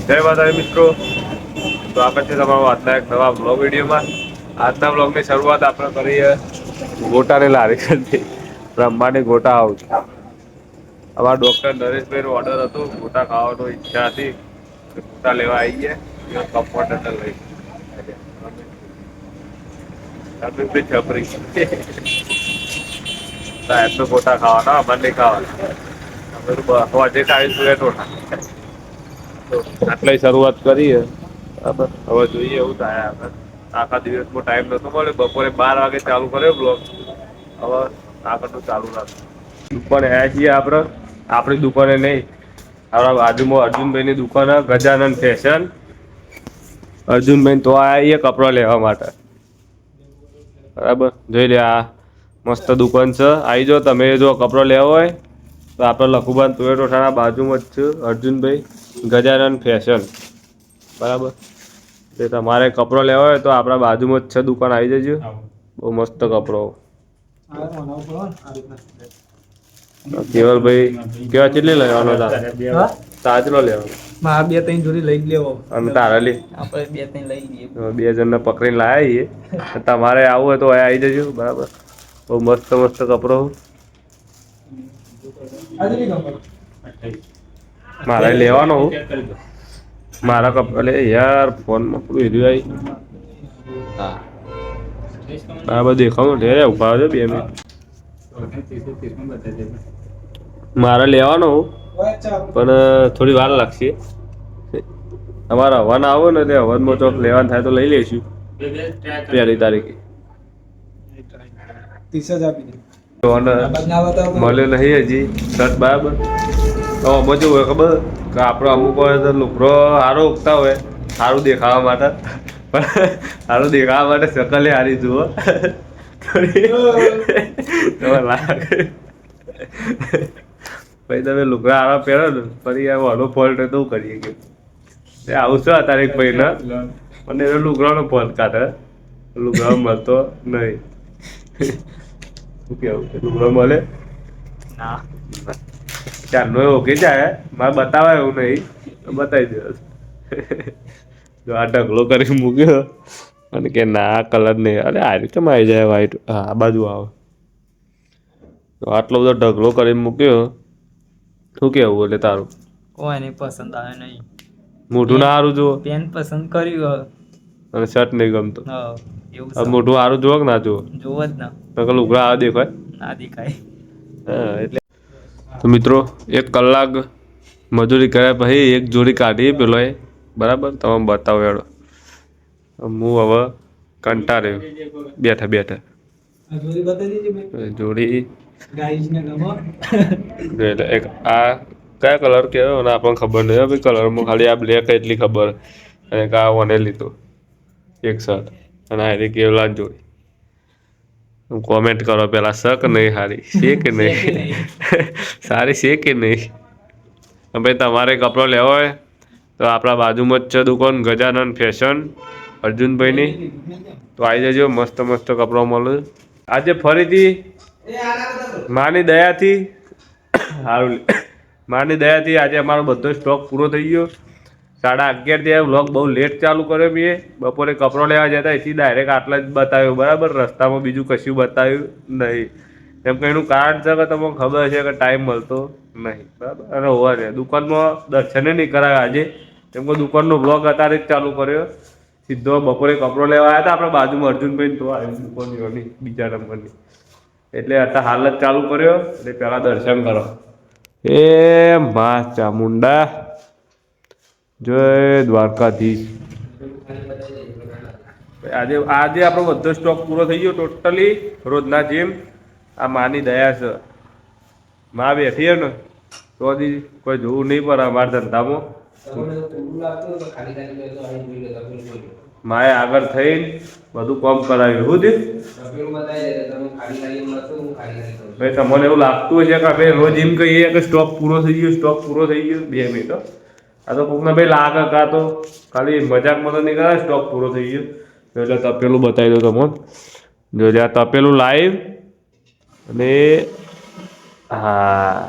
જય માતાજી મિત્રો. સ્વાગત છે તમારું આજના એક નવા બ્લોગ વિડીયોમાં. આજના બ્લોગની શરૂઆત આપણે કરીએ ગોટાની લારી પરથી. બ્રહ્માની ગોટા હાઉસ. અમારા ડોક્ટર નરેશભાઈ નો ઓર્ડર હતો ગોટા ખાવાનો ઈચ્છા હતી. ગોટા લેવા આવી ગયા કમ્ફર્ટેટર લઈ. છપરી સાહેબ તો ગોટા ખાવાના અમારે નહીં ખાવાના. આજે ખાઈશું આટલે શરૂઆત કરીએ બરાબર. હવે જોઈએ એવું થાય આગળ. આખા દિવસમાં ટાઈમ નતો મળે બપોરે 12 વાગે ચાલુ કર્યો બ્લોગ. હવે આગળનું ચાલુ રાખશું. દુકાને આવ્યા છીએ આપણે. આપણી દુકાને નહીં, આપણા બાજુમાં અર્જુનભાઈની દુકાન ગજાનન ફેશન. અર્જુનભાઈ તો આવીએ કપડા લેવા માટે બરાબર. જોઈ લે આ મસ્ત દુકાન છે. આવી જાઓ તમે જો કપડો લેવો હોય તો આપણે લખુબાન ટોયોટોઠાના બાજુમાં જ છે અર્જુનભાઈ ગજાનન ફેશન બરાબર. એ તમારે કપડો લેવો હોય તો આપણા બાજુમાં જ છે દુકાન, આવી જજો. બહુ મસ્ત કપડો. કેવલભાઈ કેવા કેટલી લેવાનો તાજલો લેવાનો? મારા 2-3 જોડી લઈ લેવો અને તારા લે આપણે 2-3 લઈ લઈએ. 2 જણને પકડીને લાયા તમારે આવવું હોય તો આવી જજો બરાબર. બહુ મસ્ત મસ્ત કપડો. મારે લેવાનો મારા કપડા લે યાર. ફોનમાં પૂરું હીર્યું આવી. હા બરાબર દેખાવ લે ઉભા આવજો 2 મિનિટ. મારે લેવાનો પણ થોડી વાર લાગશે. અમારા હવન આવો ને એટલે હવનમાં ચોક લેવાનું થાય તો લઈ લઈશું 1 તારીખે. મળ્યો નહીં હજી શર્ટ બરાબર. તો બધું હોય ખબર કે આપણો અમુક હોય તો લુકડો સારો ઉગતા હોય સારું દેખાવા માટે, પણ સારું દેખાવા માટે શકલે સારી જુઓ પછી તમે લુકડા સારા પહેરો ને પછી આનો ફોલ્ટ તો કરીએ કે આવું છે તારીખ ભાઈ ને મને એનો લુકડાનો ફોલ્ટ કાઢે. લુકડો મળતો નહીં. શું કેવું લુકડો મળે ના ચારનો ઓકે જાય. મારે બતાવે એવું નહીં તો બતાવી દે. જો આ ઢગલો કરી મૂક્યો અને કે ના આ કલર નહીં. અરે આ રીતે આવી જાય વ્હાઈટ. હા આ બાજુ આવે તો આટલો બધો ઢગલો કરીને મૂક્યો. શું કેવું એટલે તારું? કોઈ નહીં પસંદ આવે નહીં. મોઢું ના સારું જુઓ પેન પસંદ કર્યું અને શર્ટ નહીં ગમતો. એવું મોઢું સારું જુઓ કે ના જુઓ? જોવો જ ના. લુગડા આ દેખાય ના દેખાય. હા એટલે તો મિત્રો 1 કલાક મજૂરી કર્યા પછી એક જોડી કાઢી પેલો એ બરાબર. તમે બતાવો હેડો. હું હવે કંટાળ્યો બેઠા બેઠા. જોડી એક આ કયા કલર કહેવાય અને આપણને ખબર નહીં ભાઈ. કલરમાં ખાલી આ બ્લેક એટલી ખબર અને આ ઓને લીધો એક શર્ટ અને આ રીતે કેવલા જોડી. કોમેન્ટ કરો પેલા શક નહીં સારી છે કે નહીં, સારી છે કે નહીં. ભાઈ તમારે કપડો લેવો હોય તો આપણા બાજુમાં જ છે દુકાન ગજાનન ફેશન અર્જુનભાઈની. તો આવી જજો મસ્ત મસ્ત કપડો મળે. આજે ફરીથી માની દયાથી સારું માની દયાથી આજે અમારો બધો સ્ટોક પૂરો થઈ ગયો. 11:30 થી વ્લોગ બહુ લેટ ચાલુ કર્યો. મેં બપોરે કપડો લેવા જતા એથી ડાયરેક્ટ આટલા જ બતાવ્યું બરાબર. રસ્તામાં બીજું કશું બતાવ્યું નહીં. એમ કે એનું કારણ છે કે તમને ખબર છે કે ટાઈમ મળતો નહીં બરાબર. અને હોવા છે દુકાનમાં દર્શને નહીં કરાવ્યા આજે. કેમ કે દુકાનનો વ્લોગ અત્યારે જ ચાલુ કર્યો. સીધો બપોરે કપડો લેવા આવ્યા હતા આપણે બાજુમાં અર્જુનભાઈ તો આવી દુકાનની બીજા નંબરની. એટલે અત્યારે હાલ જ ચાલુ કર્યો એટલે પહેલાં દર્શન કરો. એ મા ચામુંડા જય દ્વારકાધીશ. આજે આપણો બધો સ્ટોક પૂરો થઈ ગયો ટોટલી રોજના જેમ. આ માની દયા છે. માં બેઠી ને તો કોઈ જોવું નહીં પડે અમારા ધંધામાં. માએ આગળ થઈને બધું કામ કરાવ્યું. શું થયું ભાઈ? તમને એવું લાગતું હશે કે ભાઈ રોજ એમ કહીએ કે સ્ટોક પૂરો થઈ ગયો, સ્ટોક પૂરો થઈ ગયો. 2 મિનિટ આ તો કોકને ભાઈ લાગે કાં તો ખાલી મજાકમાં તો નહીં કરે સ્ટોક પૂરો થઈ ગયો. એટલે તપેલું બતાવી દો તમને. જોજે આ તપેલું લાઈવ અને હા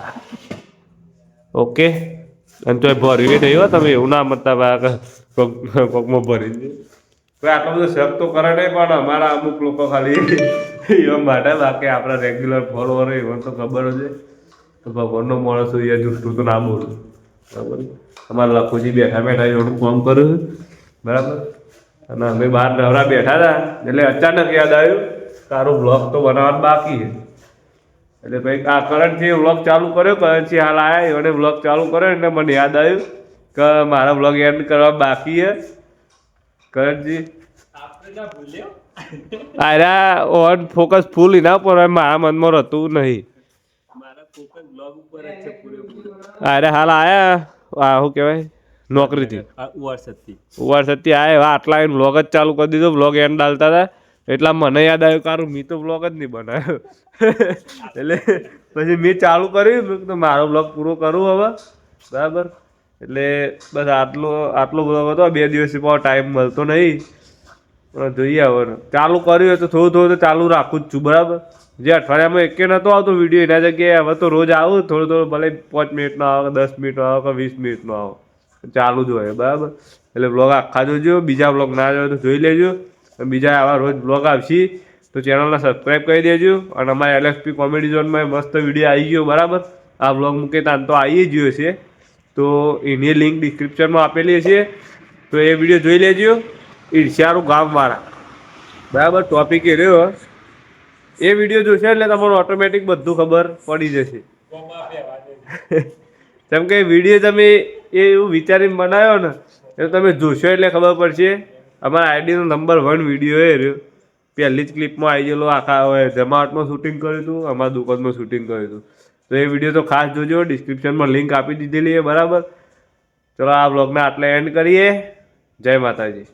ઓકે અને તો ભરવી નહીં હો તમે એવું ના મતલબ કોકમાં ભરી દે કોઈ આટલો બધો શક તો કરે નહીં પણ અમારા અમુક લોકો ખાલી એવા માટે બાકી આપણા રેગ્યુલર ફોલોવર એવા તો ખબર જ છે તો ભગવાનનો માણસ એ જુઠ્ઠું તો ના બોલું બરાબર અમારા લખોજી બેઠા બેઠા એનું કામ કર્યું બરાબર અને અમે બહાર નવરા બેઠા હતા એટલે અચાનક યાદ આવ્યું તારો બ્લોગ તો બનાવવાનું બાકી છે એટલે ભાઈ આ કરંટથી વ્લોગ ચાલુ કર્યો કરંટથી હાલ આવ્યા એને વ્લોગ ચાલુ કર્યો એટલે મને યાદ આવ્યું કે મારા વ્લોગ એન્ડ કરવા બાકી છે કરંટજી આર્યા ઓન ફોકસ ફૂલ એના પર મારા મનમાં રહેતું નહીં અરે હાલ આયા શું કહેવાય નોકરીથી વર્ષથી આયા આટલા એને વ્લોગ જ ચાલુ કરી દીધો વ્લોગ એન્ડ ડાલતા હતા એટલા મને યાદ આવ્યું કારણ મેં તો વ્લોગ જ નહીં બનાવ્યો એટલે પછી મેં ચાલુ કર્યું તો મારો વ્લોગ પૂરો કરું હવે બરાબર એટલે બસ આટલો વ્લોગ હતો 2 દિવસથી પણ ટાઈમ મળતો નહીં પણ જોઈએ હવે ચાલુ કર્યું હોય તો થોડું તો ચાલુ રાખું જ છું બરાબર જે અઠવાડિયામાં એકે નહોતો આવતો વિડીયો એના જગ્યાએ હવે તો રોજ આવું થોડું ભલે 5 મિનિટનો આવે કે 10 મિનિટનો આવે કે 20 મિનિટનો આવે ચાલુ જ હોય બરાબર એટલે વ્લોગ આખા જોજો બીજા વ્લોગ ના જોયો તો જોઈ લેજો બીજા આવા રોજ વ્લોગ આવશે તો ચેનલને સબસ્ક્રાઈબ કરી દેજો અને અમારા LXP કોમેડી ઝોનમાં મસ્ત વિડીયો આવી ગયો બરાબર આ વ્લોગ મૂકે તાન તો આવી જ ગયો છે તો એની લિંક ડિસ્ક્રિપ્શનમાં આપેલી છે તો એ વિડીયો જોઈ લેજો ઈર્ષ્યારું ગામવાળા બરાબર ટોપિક એ રહ્યો એ વિડીયો જોશે એટલે તમારું ઓટોમેટિક બધું ખબર પડી જશે કેમ કે વિડીયો તમે એ એવું વિચારીને બનાવ્યો ને એ તમે જોશો એટલે ખબર પડશે અમારા આઈડીનો નંબર 1 વિડીયો એ રહ્યો પહેલી જ ક્લિપમાં આવી ગયેલો આખા હોય જમાવટમાં શૂટિંગ કર્યું હતું અમારા દુકાનમાં શૂટિંગ કર્યું હતું તો એ વિડીયો તો ખાસ જોજો ડિસ્ક્રિપ્શનમાં લિંક આપી દીધેલી છે બરાબર ચલો આ બ્લોગને આટલે એન્ડ કરીએ જય માતાજી